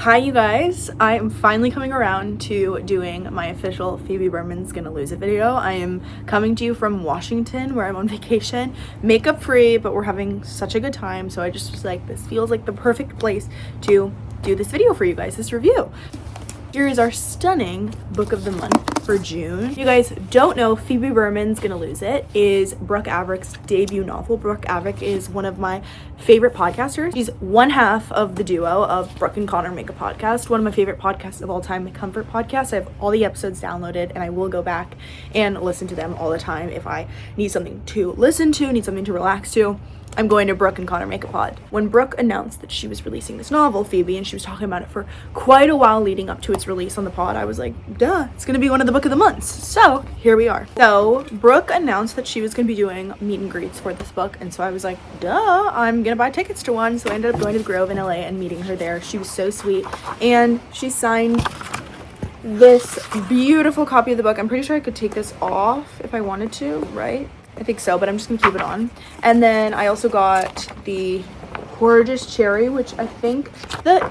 Hi you guys, I am finally coming around to doing my official Phoebe Berman's Gonna Lose It video. I am coming to you from Washington where I'm on vacation, makeup free, but we're having such a good time, so I just was like, this feels like the perfect place to do this video for you guys, this review. Here is our stunning book of the month for June. If you guys don't know, Phoebe Berman's Gonna Lose It is Brooke Averick's debut novel. Brooke Averick is one of my favorite podcasters. She's one half of the duo of Brooke and Connor Make a Podcast, one of my favorite podcasts of all time, the Comfort Podcast. I have all the episodes downloaded and I will go back and listen to them all the time if I need something to listen to, need something to relax to. I'm going to Brooke and Connor Make a Pod. When Brooke announced that she was releasing this novel, Phoebe, and she was talking about it for quite a while leading up to its release on the pod, I was like, duh, it's gonna be one of the book of the months. So here we are. So Brooke announced that she was gonna be doing meet and greets for this book, and so I was like, duh, I'm gonna buy tickets to one. So I ended up going to the Grove in LA and meeting her there. She was so sweet, and she signed this beautiful copy of the book. I'm pretty sure I could take this off if I wanted to, right? I think so, but I'm just gonna keep it on. And then I also got the gorgeous cherry, which I think the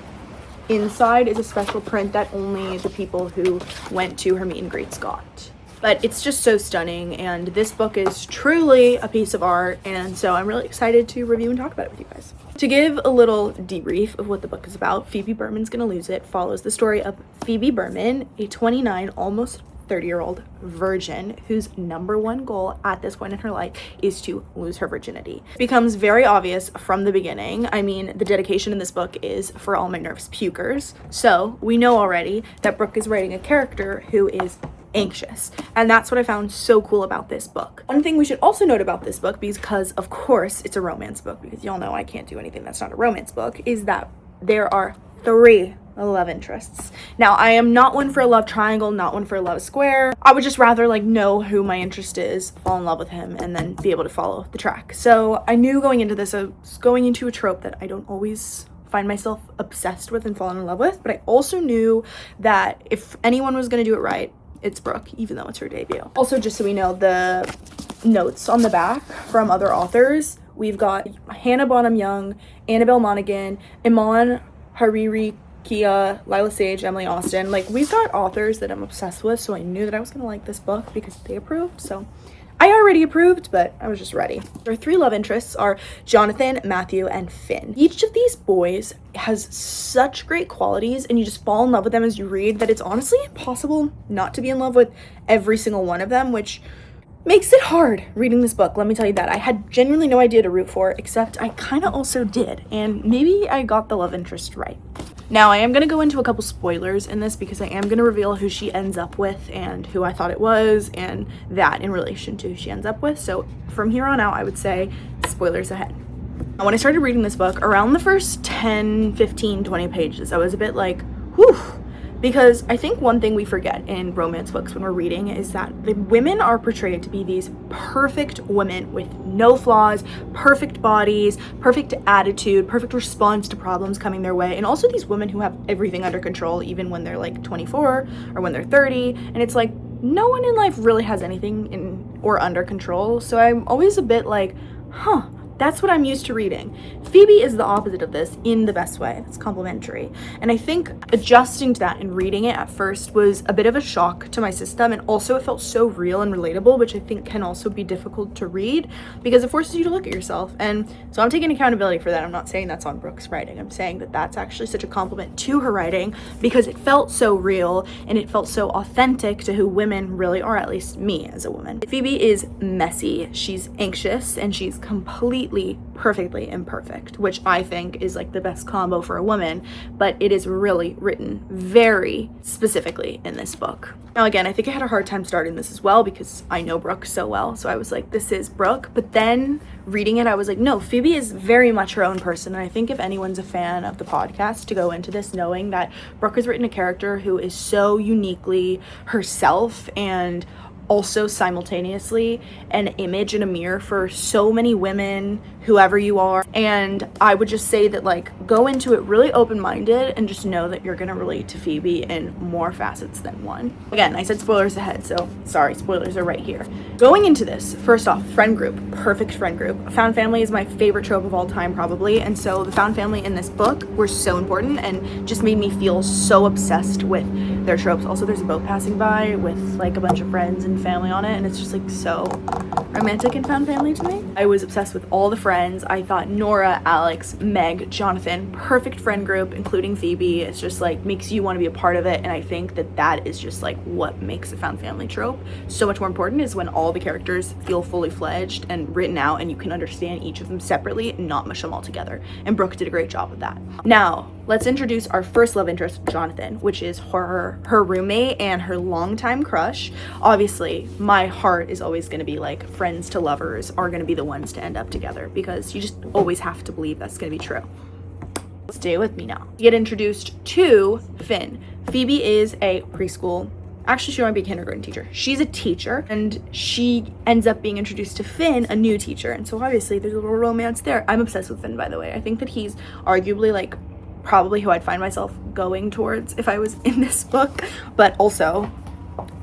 inside is a special print that only the people who went to her meet and greets got. But it's just so stunning, and this book is truly a piece of art, and so I'm really excited to review and talk about it with you guys. To give a little debrief of what the book is about, Phoebe Berman's Gonna Lose It follows the story of Phoebe Berman, a 29, almost 30-year-old virgin whose number one goal at this point in her life is to lose her virginity. It becomes very obvious from the beginning. I mean, the dedication in this book is for all my nervous pukers. So we know already that Brooke is writing a character who is anxious, and that's what I found so cool about this book. One thing we should also note about this book, because of course it's a romance book, because y'all know I can't do anything that's not a romance book, is that there are 3 love interests. Now, I am not one for a love triangle, not one for a love square. I would just rather know who my interest is, fall in love with him, and then be able to follow the track. So I knew going into this, I was going into a trope that I don't always find myself obsessed with and falling in love with, but I also knew that if anyone was going to do it right, it's Brooke, even though it's her debut. Also, just so we know, the notes on the back from other authors, we've got Hannah Bonham Young, Annabelle Monaghan, Iman Hariri, Kia, Lila Sage, Emily Austin. We've got authors that I'm obsessed with, so I knew that I was gonna like this book because they approved. So I already approved, but I was just ready. Our 3 love interests are Jonathan, Matthew, and Finn. Each of these boys has such great qualities, and you just fall in love with them as you read, that it's honestly impossible not to be in love with every single one of them, which makes it hard reading this book, let me tell you that. I had genuinely no idea to root for, except I kind of also did, and maybe I got the love interest right. Now, I am going to go into a couple spoilers in this because I am going to reveal who she ends up with and who I thought it was, and that in relation to who she ends up with. So from here on out, I would say spoilers ahead. Now, when I started reading this book, around the first 10, 15, 20 pages, I was a bit like, whew. Because I think one thing we forget in romance books when we're reading is that the women are portrayed to be these perfect women with no flaws, perfect bodies, perfect attitude, perfect response to problems coming their way, and also these women who have everything under control even when they're 24 or when they're 30, and it's like no one in life really has anything in or under control. So I'm always a bit like, huh, that's what I'm used to reading. Phoebe is the opposite of this in the best way. It's complimentary. And I think adjusting to that and reading it at first was a bit of a shock to my system, and also it felt so real and relatable, which I think can also be difficult to read because it forces you to look at yourself. And so I'm taking accountability for that. I'm not saying that's on Brooke's writing. I'm saying that that's actually such a compliment to her writing because it felt so real and it felt so authentic to who women really are, at least me as a woman. Phoebe is messy, she's anxious, and she's completely perfectly imperfect, which I think is the best combo for a woman, but it is really written very specifically in this book. Now again, I think I had a hard time starting this as well because I know Brooke so well, so I was like, this is Brooke, but then reading it I was like, no, Phoebe is very much her own person, and I think if anyone's a fan of the podcast to go into this knowing that Brooke has written a character who is so uniquely herself and also simultaneously an image and a mirror for so many women, whoever you are. And I would just say that, like, go into it really open-minded and just know that you're gonna relate to Phoebe in more facets than one. Again, I said spoilers ahead, so sorry, spoilers are right here. Going into this, first off, friend group, perfect friend group. Found family is my favorite trope of all time, probably, and so the found family in this book were so important and just made me feel so obsessed with their tropes. Also, there's a boat passing by with like a bunch of friends and family on it, and it's just like so romantic and found family to me. I was obsessed with all the friends. I thought Nora, Alex, Meg, Jonathan, perfect friend group, including Phoebe. It's just like makes you want to be a part of it, and I think that that is just like what makes a found family trope so much more important, is when all the characters feel fully fledged and written out and you can understand each of them separately and not mush them all together. And Brooke did a great job of that. Now, let's introduce our first love interest, Jonathan, which is her roommate and her longtime crush. Obviously, my heart is always going to be like friends to lovers are going to be the ones to end up together, because you just always have to believe that's going to be true. Stay with me now. You get introduced to Finn. Phoebe is a preschool, actually she might be a kindergarten teacher. She's a teacher, and she ends up being introduced to Finn, a new teacher. And so obviously there's a little romance there. I'm obsessed with Finn, by the way. I think that he's arguably like probably who I'd find myself going towards if I was in this book. But also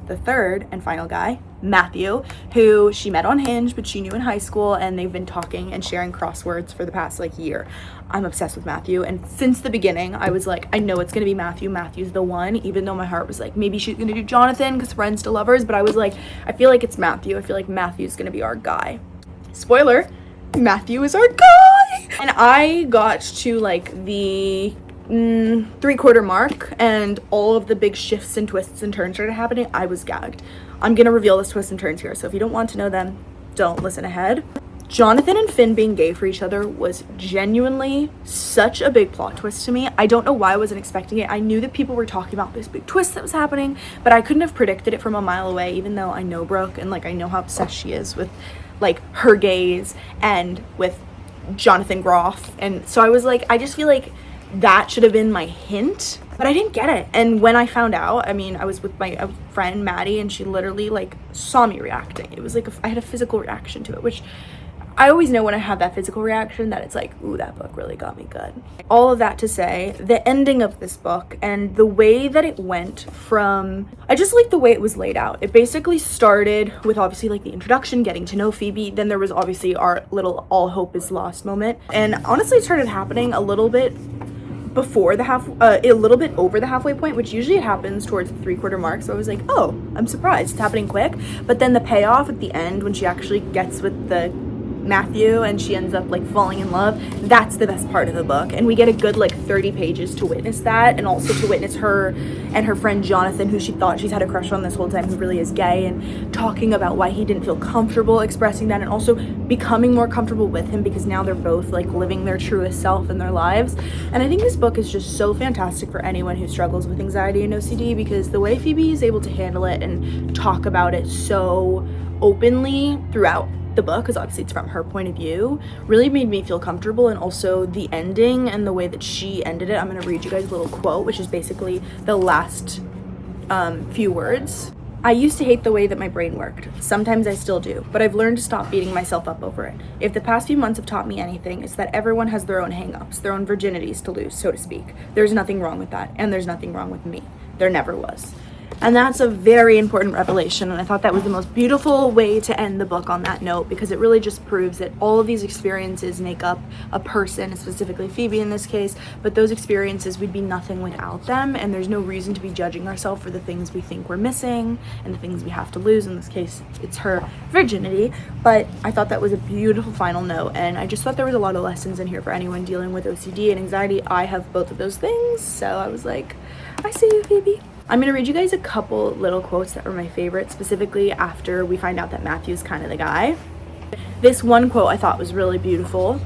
the third and final guy, Matthew, who she met on Hinge, but she knew in high school, and they've been talking and sharing crosswords for the past like year. I'm obsessed with Matthew, and since the beginning I was like, I know it's gonna be Matthew. Matthew's the one, even though my heart was like, maybe she's gonna do Jonathan because friends to lovers, but I was like, I feel like it's Matthew. I feel like Matthew's gonna be our guy. Spoiler, Matthew is our guy. And I got to like the 3/4 mark, and all of the big shifts and twists and turns started happening. I was gagged. I'm gonna reveal those twists and turns here, so if you don't want to know them, don't listen ahead. Jonathan and Finn being gay for each other was genuinely such a big plot twist to me. I don't know why I wasn't expecting it. I knew that people were talking about this big twist that was happening, but I couldn't have predicted it from a mile away, even though I know Brooke and like I know how obsessed she is with like her gays and with Jonathan Groff. And so I was like, I just feel like that should have been my hint, but I didn't get it. And when I found out, I mean, I was with my friend Maddie, and she literally like saw me reacting. It was like I had a physical reaction to it, which I always know when I have that physical reaction that it's like, ooh, that book really got me good. All of that to say, the ending of this book and the way that it went from, I just like the way it was laid out. It basically started with obviously like the introduction, getting to know Phoebe. Then there was obviously our little all hope is lost moment. And honestly, it started happening a little bit before the a little bit over the halfway point, which usually it happens towards the 3/4 mark. So I was like, oh, I'm surprised it's happening quick. But then the payoff at the end, when she actually gets with the Matthew and she ends up like falling in love, that's the best part of the book. And we get a good like 30 pages to witness that, and also to witness her and her friend Jonathan, who she thought she's had a crush on this whole time, who really is gay, and talking about why he didn't feel comfortable expressing that, and also becoming more comfortable with him because now they're both like living their truest self in their lives. And I think this book is just so fantastic for anyone who struggles with anxiety and OCD, because the way Phoebe is able to handle it and talk about it so openly throughout the book, because obviously it's from her point of view, really made me feel comfortable. And also the ending and the way that she ended it, I'm going to read you guys a little quote, which is basically the last few words. I used to hate the way that my brain worked. Sometimes I still do, but I've learned to stop beating myself up over it. If the past few months have taught me anything, it's that everyone has their own hang-ups, their own virginities to lose, so to speak. There's nothing wrong with that, and there's nothing wrong with me. There never was. And that's a very important revelation, and I thought that was the most beautiful way to end the book on that note, because it really just proves that all of these experiences make up a person, specifically Phoebe in this case, but those experiences, we'd be nothing without them, and there's no reason to be judging ourselves for the things we think we're missing and the things we have to lose. In this case, it's her virginity. But I thought that was a beautiful final note, and I just thought there was a lot of lessons in here for anyone dealing with OCD and anxiety. I have both of those things, so I was like, I see you, Phoebe. I'm going to read you guys a couple little quotes that were my favorite, specifically after we find out that Matthew's kind of the guy. This one quote I thought was really beautiful.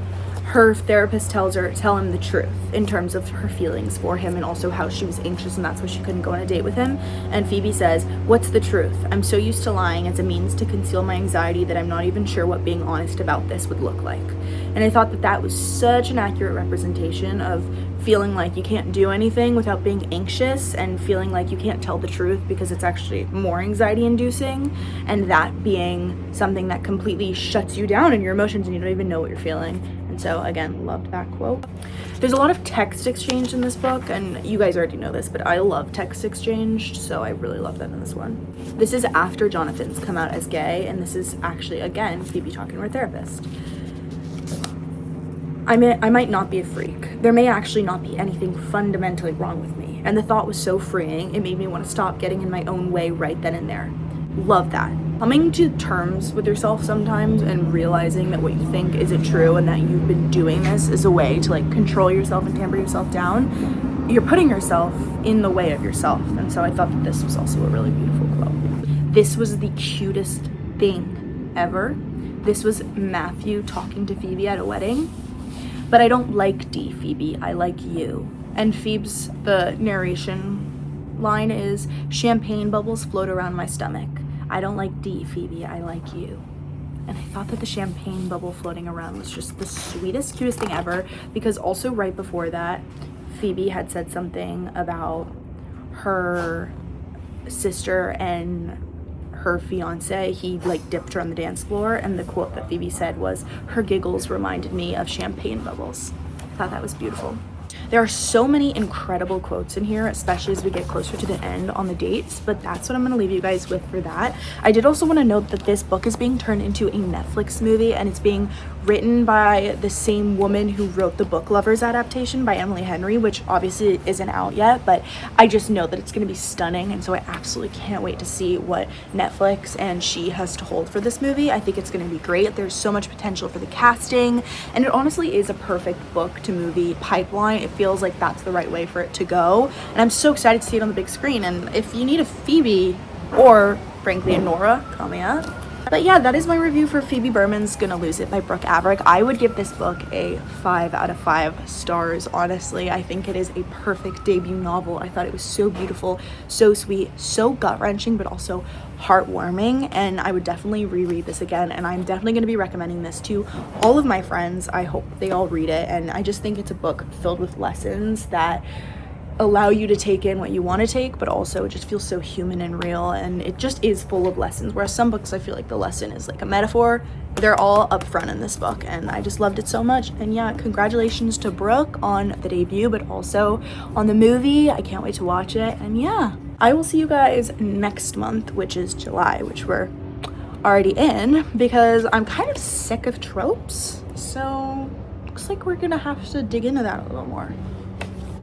Her therapist tell him the truth in terms of her feelings for him, and also how she was anxious and that's why she couldn't go on a date with him. And Phoebe says, "What's the truth? I'm so used to lying as a means to conceal my anxiety that I'm not even sure what being honest about this would look like." And I thought that that was such an accurate representation of feeling like you can't do anything without being anxious, and feeling like you can't tell the truth because it's actually more anxiety inducing, and that being something that completely shuts you down in your emotions and you don't even know what you're feeling. And so again, loved that quote. There's a lot of text exchange in this book, and you guys already know this, but I love text exchange, so I really love that in this one. This is after Jonathan's come out as gay, and this is actually, again, Phoebe talking to her therapist. I might not be a freak. There may actually not be anything fundamentally wrong with me. And the thought was so freeing, it made me want to stop getting in my own way right then and there. Love that. Coming to terms with yourself sometimes and realizing that what you think isn't true and that you've been doing this as a way to like control yourself and tamper yourself down, you're putting yourself in the way of yourself. And so I thought that this was also a really beautiful quote. This was the cutest thing ever. This was Matthew talking to Phoebe at a wedding. But I don't like D, Phoebe, I like you. And Phoebe's, the narration line is, champagne bubbles float around my stomach. I don't like D, Phoebe, I like you. And I thought that the champagne bubble floating around was just the sweetest, cutest thing ever, because also right before that, Phoebe had said something about her sister and her fiance. He like dipped her on the dance floor, and the quote that Phoebe said was, her giggles reminded me of champagne bubbles. I thought that was beautiful. There are so many incredible quotes in here, especially as we get closer to the end on the dates, but that's what I'm going to leave you guys with for that. I did also want to note that this book is being turned into a Netflix movie, and it's being written by the same woman who wrote the Book Lovers adaptation by Emily Henry, which obviously isn't out yet, but I just know that it's going to be stunning, and so I absolutely can't wait to see what Netflix and she has to hold for this movie. I think it's going to be great. There's so much potential for the casting, and it honestly is a perfect book to movie pipeline. It feels like that's the right way for it to go, and I'm so excited to see it on the big screen. And if you need a Phoebe or frankly a Nora, call me up. But yeah, that is my review for Phoebe Berman's Gonna Lose It by Brooke Averick. I would give this book a 5 out of 5 stars, honestly. I think it is a perfect debut novel. I thought it was so beautiful, so sweet, so gut-wrenching, but also heartwarming, and I would definitely reread this again, and I'm definitely going to be recommending this to all of my friends. I hope they all read it, and I just think it's a book filled with lessons that allow you to take in what you want to take, but also it just feels so human and real, and it just is full of lessons, whereas some books I feel like the lesson is like a metaphor. They're all up front in this book, and I just loved it so much. And yeah, congratulations to Brooke on the debut, but also on the movie. I can't wait to watch it. And yeah, I will see you guys next month, which is July, which we're already in, because I'm kind of sick of tropes, so looks like we're gonna have to dig into that a little more.